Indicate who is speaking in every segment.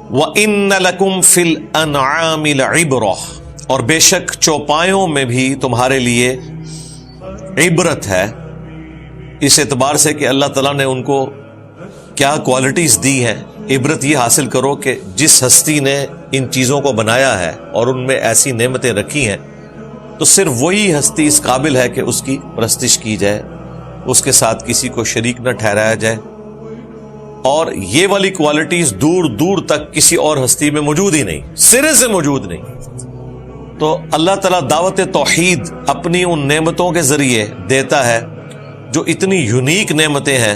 Speaker 1: وَإِنَّ لَكُمْ فِي الْأَنْعَامِ لَعِبْرَةً، اور بے شک چوپایوں میں بھی تمہارے لیے عبرت ہے، اس اعتبار سے کہ اللہ تعالیٰ نے ان کو کیا کوالٹیز دی ہیں۔ عبرت یہ حاصل کرو کہ جس ہستی نے ان چیزوں کو بنایا ہے اور ان میں ایسی نعمتیں رکھی ہیں تو صرف وہی ہستی اس قابل ہے کہ اس کی پرستش کی جائے، اس کے ساتھ کسی کو شریک نہ ٹھہرایا جائے، اور یہ والی کوالٹیز دور دور تک کسی اور ہستی میں موجود ہی نہیں، سرے سے موجود نہیں۔ تو اللہ تعالیٰ دعوت توحید اپنی ان نعمتوں کے ذریعے دیتا ہے جو اتنی یونیک نعمتیں ہیں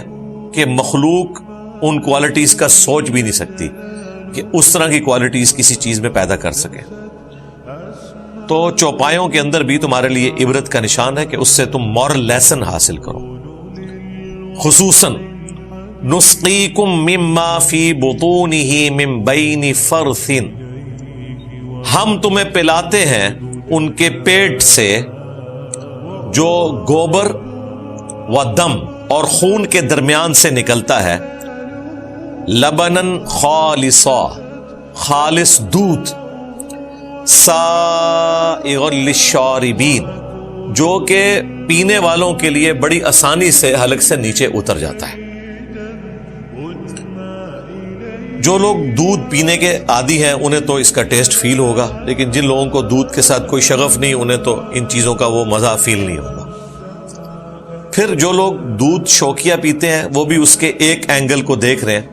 Speaker 1: کہ مخلوق ان کوالٹیز کا سوچ بھی نہیں سکتی کہ اس طرح کی کوالٹیز کسی چیز میں پیدا کر سکے۔ تو چوپایوں کے اندر بھی تمہارے لیے عبرت کا نشان ہے کہ اس سے تم مورل لیسن حاصل کرو۔ خصوصاً نسقیکم مما فی بطونہ من بین فرث، ہم تمہیں پلاتے ہیں ان کے پیٹ سے جو گوبر و دم اور خون کے درمیان سے نکلتا ہے، لبنن خالصا، خالص دودھ، سائغ للشاربین، جو کہ پینے والوں کے لیے بڑی آسانی سے حلق سے نیچے اتر جاتا ہے۔ جو لوگ دودھ پینے کے عادی ہیں انہیں تو اس کا ٹیسٹ فیل ہوگا، لیکن جن لوگوں کو دودھ کے ساتھ کوئی شغف نہیں انہیں تو ان چیزوں کا وہ مزہ فیل نہیں ہوگا۔ پھر جو لوگ دودھ شوقیہ پیتے ہیں وہ بھی اس کے ایک اینگل کو دیکھ رہے ہیں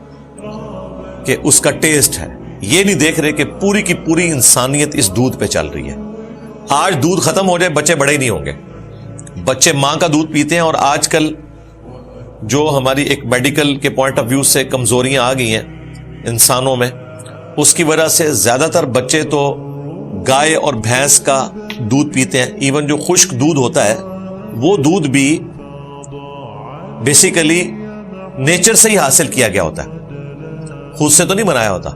Speaker 1: کہ اس کا ٹیسٹ ہے، یہ نہیں دیکھ رہے کہ پوری کی پوری انسانیت اس دودھ پہ چل رہی ہے۔ آج دودھ ختم ہو جائے بچے بڑے ہی نہیں ہوں گے، بچے ماں کا دودھ پیتے ہیں، اور آج کل جو ہماری ایک میڈیکل کے پوائنٹ آف ویو سے کمزوریاں آ گئی ہیں انسانوں میں، اس کی وجہ سے زیادہ تر بچے تو گائے اور بھینس کا دودھ پیتے ہیں۔ ایون جو خشک دودھ ہوتا ہے وہ دودھ بھی بیسیکلی نیچر سے ہی حاصل کیا گیا ہوتا ہے، خود سے تو نہیں بنایا ہوتا۔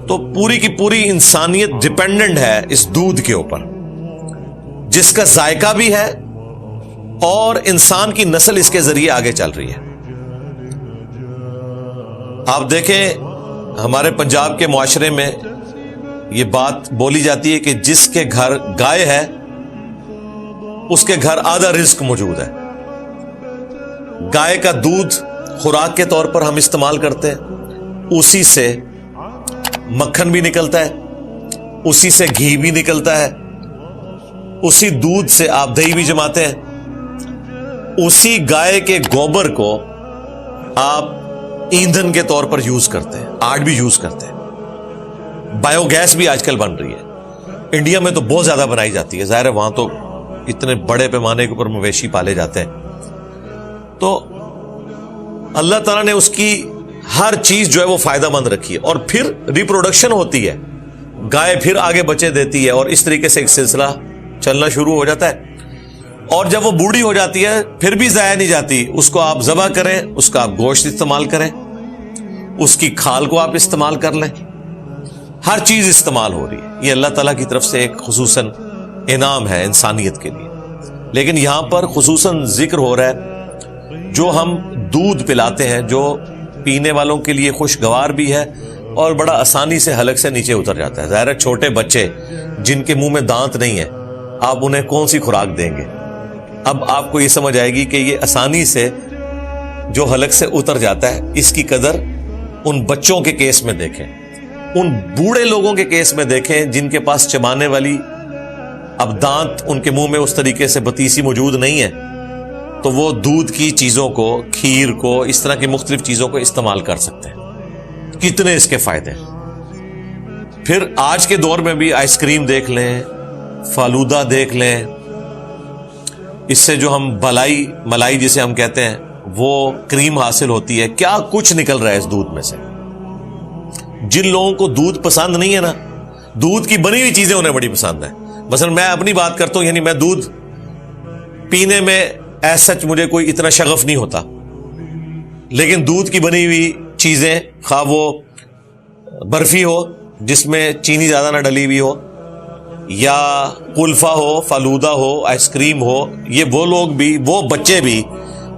Speaker 1: تو پوری کی پوری انسانیت ڈیپینڈنٹ ہے اس دودھ کے اوپر، جس کا ذائقہ بھی ہے اور انسان کی نسل اس کے ذریعے آگے چل رہی ہے۔ آپ دیکھیں ہمارے پنجاب کے معاشرے میں یہ بات بولی جاتی ہے کہ جس کے گھر گائے ہے اس کے گھر آدھا رزق موجود ہے۔ گائے کا دودھ خوراک کے طور پر ہم استعمال کرتے ہیں، اسی سے مکھن بھی نکلتا ہے، اسی سے گھی بھی نکلتا ہے، اسی دودھ سے آپ دہی بھی جماتے ہیں، اسی گائے کے گوبر کو آپ ایندھن کے طور پر یوز کرتے ہیں، آج بھی یوز کرتے ہیں۔ بایو گیس بھی آج کل بن رہی ہے، انڈیا میں تو بہت زیادہ بنائی جاتی ہے، ظاہر ہے وہاں تو اتنے بڑے پیمانے کے اوپر مویشی پالے جاتے ہیں۔ تو اللہ تعالیٰ نے اس کی ہر چیز جو ہے وہ فائدہ مند رکھی ہے، اور پھر ریپروڈکشن ہوتی ہے، گائے پھر آگے بچے دیتی ہے، اور اس طریقے سے ایک سلسلہ چلنا شروع ہو جاتا ہے۔ اور جب وہ بوڑھی ہو جاتی ہے پھر بھی ضائع نہیں جاتی، اس کو آپ ذبح کریں، اس کا آپ گوشت استعمال کریں، اس کی کھال کو آپ استعمال کر لیں، ہر چیز استعمال ہو رہی ہے۔ یہ اللہ تعالیٰ کی طرف سے ایک خصوصاً انعام ہے انسانیت کے لیے۔ لیکن یہاں پر خصوصاً ذکر ہو رہا ہے جو ہم دودھ پلاتے ہیں، جو پینے والوں کے لیے خوشگوار بھی ہے اور بڑا آسانی سے حلق سے نیچے اتر جاتا ہے۔ ظاہر ہے چھوٹے بچے جن کے منہ میں دانت نہیں ہے، آپ انہیں کون سی خوراک دیں گے؟ اب آپ کو یہ سمجھ آئے گی کہ یہ آسانی سے جو حلق سے اتر جاتا ہے، اس کی قدر ان بچوں کے کیس میں دیکھیں، ان بوڑھے لوگوں کے کیس میں دیکھیں جن کے پاس چبانے والی اب دانت ان کے منہ میں اس طریقے سے بتیسی موجود نہیں ہے، تو وہ دودھ کی چیزوں کو، کھیر کو، اس طرح کی مختلف چیزوں کو استعمال کر سکتے ہیں۔ کتنے اس کے فائدے۔ پھر آج کے دور میں بھی آئس کریم دیکھ لیں، فالودہ دیکھ لیں، اس سے جو ہم ملائی جسے ہم کہتے ہیں وہ کریم حاصل ہوتی ہے، کیا کچھ نکل رہا ہے اس دودھ میں سے۔ جن لوگوں کو دودھ پسند نہیں ہے نا، دودھ کی بنی ہوئی چیزیں انہیں بڑی پسند ہیں۔ مثلا میں اپنی بات کرتا ہوں، یعنی میں دودھ پینے میں ایز سچ مجھے کوئی اتنا شغف نہیں ہوتا، لیکن دودھ کی بنی ہوئی چیزیں، خواہ وہ برفی ہو جس میں چینی زیادہ نہ ڈلی ہوئی ہو، یا کلفہ ہو، فالودہ ہو، آئس کریم ہو، یہ وہ لوگ بھی، وہ بچے بھی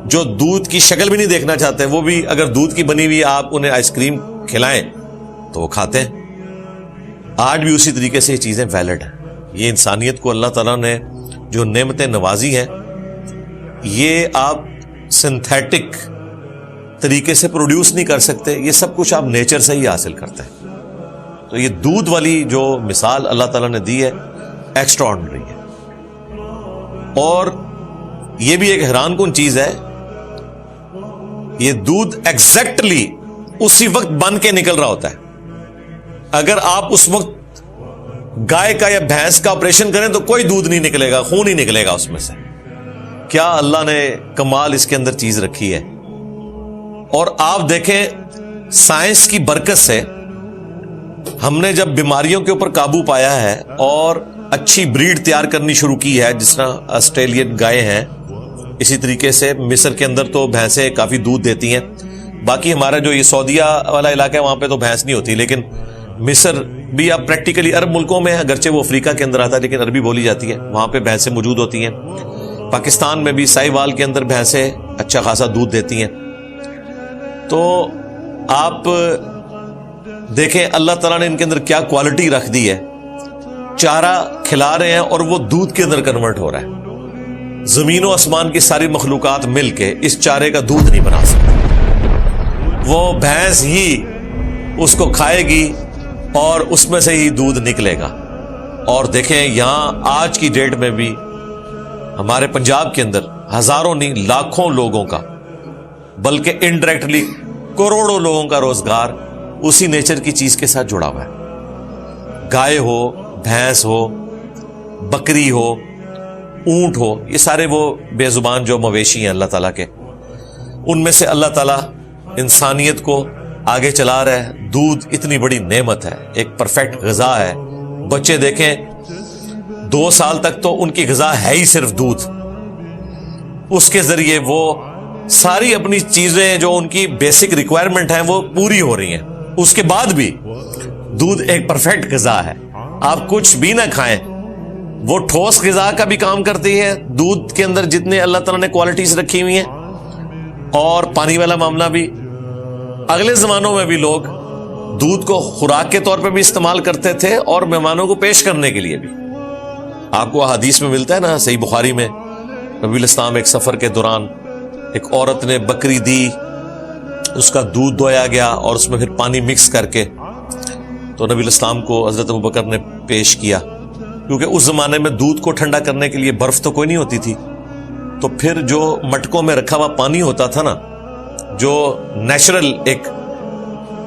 Speaker 1: جو دودھ کی شکل بھی نہیں دیکھنا چاہتے، وہ بھی اگر دودھ کی بنی ہوئی آپ انہیں آئس کریم کھلائیں تو وہ کھاتے ہیں. آج بھی اسی طریقے سے یہ چیزیں ویلڈ ہیں. یہ انسانیت کو اللہ تعالیٰ نے جو نعمتیں نوازی ہیں یہ آپ سنتھیٹک طریقے سے پروڈیوس نہیں کر سکتے. یہ سب کچھ آپ نیچر سے ہی حاصل کرتے ہیں. تو یہ دودھ والی جو مثال اللہ تعالیٰ نے دی ہے ایکسٹرا آرڈنری ہے. اور یہ بھی ایک حیران کن چیز ہے, یہ دودھ ایگزیکٹلی اسی وقت بن کے نکل رہا ہوتا ہے. اگر آپ اس وقت گائے کا یا بھینس کا آپریشن کریں تو کوئی دودھ نہیں نکلے گا, خون ہی نکلے گا اس میں سے. کیا اللہ نے کمال اس کے اندر چیز رکھی ہے. اور آپ دیکھیں سائنس کی برکت سے ہم نے جب بیماریوں کے اوپر قابو پایا ہے اور اچھی بریڈ تیار کرنی شروع کی ہے, جس طرح آسٹریلین گائے ہیں, اسی طریقے سے مصر کے اندر تو بھینسیں کافی دودھ دیتی ہیں. باقی ہمارا جو یہ سعودیہ والا علاقہ ہے وہاں پہ تو بھینس نہیں ہوتی, لیکن مصر بھی اب پریکٹیکلی عرب ملکوں میں ہے, اگرچہ وہ افریقہ کے اندر آتا ہے لیکن عربی بولی جاتی ہے, وہاں پہ بھینسیں موجود ہوتی ہیں. پاکستان میں بھی ساہیوال کے اندر بھینسیں اچھا خاصا دودھ دیتی ہیں. تو آپ دیکھیں اللہ تعالیٰ نے ان کے اندر کیا کوالٹی رکھ دی ہے. چارہ کھلا رہے ہیں اور وہ دودھ کے اندر کنورٹ ہو رہا ہے. زمین و آسمان کی ساری مخلوقات مل کے اس چارے کا دودھ نہیں بنا سکتے. وہ بھینس ہی اس کو کھائے گی اور اس میں سے ہی دودھ نکلے گا. اور دیکھیں یہاں آج کی ڈیٹ میں بھی ہمارے پنجاب کے اندر ہزاروں نہیں لاکھوں لوگوں کا, بلکہ انڈائریکٹلی کروڑوں لوگوں کا روزگار اسی نیچر کی چیز کے ساتھ جڑا ہوا ہے. گائے ہو, بھینس ہو, بکری ہو, اونٹ ہو, یہ سارے وہ بے زبان جو مویشی ہیں اللہ تعالیٰ کے, ان میں سے اللہ تعالیٰ انسانیت کو آگے چلا رہا ہے. دودھ اتنی بڑی نعمت ہے, ایک پرفیکٹ غذا ہے. بچے دیکھیں 2 سال تک تو ان کی غذا ہے ہی صرف دودھ. اس کے ذریعے وہ ساری اپنی چیزیں جو ان کی بیسک ریکوائرمنٹ ہیں وہ پوری ہو رہی ہیں. اس کے بعد بھی دودھ ایک پرفیکٹ غذا ہے. آپ کچھ بھی نہ کھائیں, وہ ٹھوس غذا کا بھی کام کرتی ہے. دودھ کے اندر جتنے اللہ تعالیٰ نے کوالٹیز رکھی ہوئی ہیں, اور پانی والا معاملہ بھی. اگلے زمانوں میں بھی لوگ دودھ کو خوراک کے طور پہ بھی استعمال کرتے تھے اور مہمانوں کو پیش کرنے کے لیے بھی. آپ کو حدیث میں ملتا ہے نا, صحیح بخاری میں, نبی الاسلام ایک سفر کے دوران ایک عورت نے بکری دی, اس کا دودھ دویا گیا اور اس میں پھر پانی مکس کر کے تو نبی الاسلام کو حضرت ابوبکر نے پیش کیا. کیونکہ اس زمانے میں دودھ کو ٹھنڈا کرنے کے لیے برف تو کوئی نہیں ہوتی تھی, تو پھر جو مٹکوں میں رکھا ہوا پانی ہوتا تھا نا, جو نیچرل ایک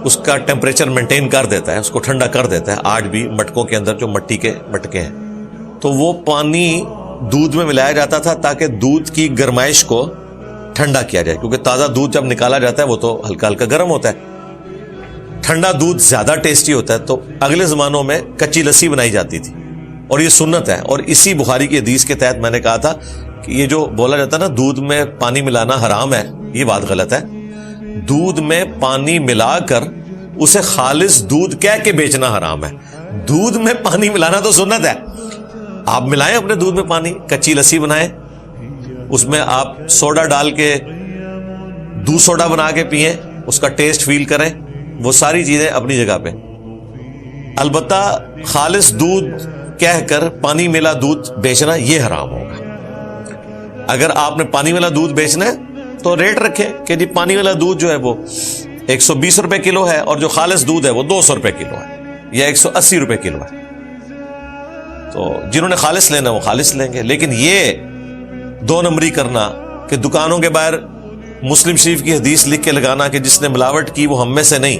Speaker 1: اس کا ٹیمپریچر مینٹین کر دیتا ہے, اس کو ٹھنڈا کر دیتا ہے. آج بھی مٹکوں کے اندر جو مٹی کے مٹکے ہیں, تو وہ پانی دودھ میں ملایا جاتا تھا تاکہ دودھ کی گرمائش کو ٹھنڈا کیا جائے. کیونکہ تازہ دودھ جب نکالا جاتا ہے وہ تو ہلکا ہلکا گرم ہوتا ہے, ٹھنڈا دودھ زیادہ ٹیسٹی ہوتا ہے. تو اگلے زمانوں میں کچی لسی بنائی جاتی تھی, اور یہ سنت ہے. اور اسی بخاری کی حدیث کے تحت میں نے کہا تھا کہ یہ جو بولا جاتا ہے نا دودھ میں پانی ملانا حرام ہے, یہ بات غلط ہے. دودھ میں پانی ملا کر اسے خالص دودھ کہہ کے بیچنا حرام ہے. دودھ میں پانی ملانا تو سنت ہے. آپ ملائیں اپنے دودھ میں پانی, کچی لسی بنائیں, اس میں آپ سوڈا ڈال کے دودھ سوڈا بنا کے پئیں, اس کا ٹیسٹ فیل کریں. وہ ساری چیزیں اپنی جگہ پہ. البتہ خالص دودھ کہہ کر پانی ملا دودھ بیچنا یہ حرام ہوگا. اگر آپ نے پانی والا دودھ بیچنا ہے تو ریٹ رکھیں کہ جی پانی والا دودھ جو ہے وہ 120 روپے کلو ہے, اور جو خالص دودھ ہے وہ 200 روپے کلو ہے یا 180 روپے کلو ہے. تو جنہوں نے خالص لینا وہ خالص لیں گے. لیکن یہ 2 نمبری کرنا کہ دکانوں کے باہر مسلم شریف کی حدیث لکھ کے لگانا کہ جس نے ملاوٹ کی وہ ہم میں سے نہیں,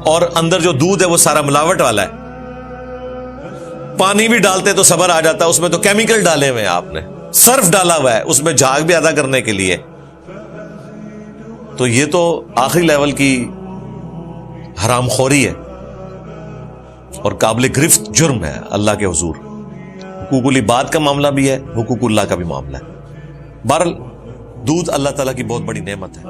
Speaker 1: اور اندر جو دودھ ہے وہ سارا ملاوٹ والا ہے. پانی بھی ڈالتے تو صبر آ جاتا, اس میں تو کیمیکل ڈالے ہوئے ہیں, آپ نے صرف ڈالا ہوا ہے اس میں جھاگ بھی ادا کرنے کے لیے. تو یہ تو آخری لیول کی حرام خوری ہے اور قابل گرفت جرم ہے اللہ کے حضور. حقوق العباد کا معاملہ بھی ہے, حقوق اللہ کا بھی معاملہ ہے. بہرحال دودھ اللہ تعالیٰ کی بہت بڑی نعمت ہے.